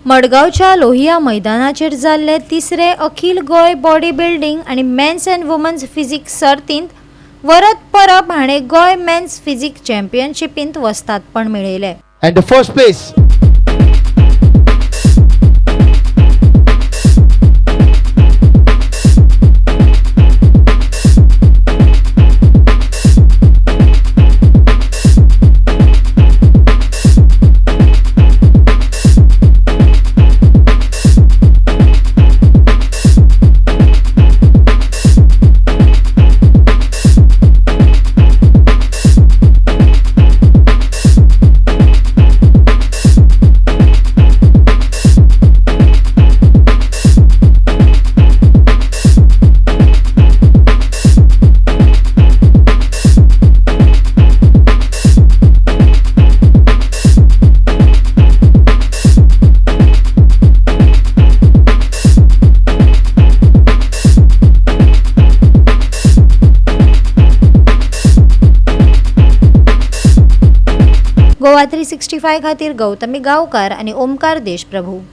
मडगावच्या लोहिया मैदानाचेर जाल्ले तिसरे अखिल गोय बॉडी बिल्डिंग आणि मेन्स अँड वुमन्स फिजिक्स सर्तींत वरद परब हाणें गोय मेन्स फिजिक्स चॅम्पियनशिपींत वस्तादपण मेळयलें. And the first place. Goa 365 खातीर गौतमी गांवकार आणि ओमकार देशप्रभू.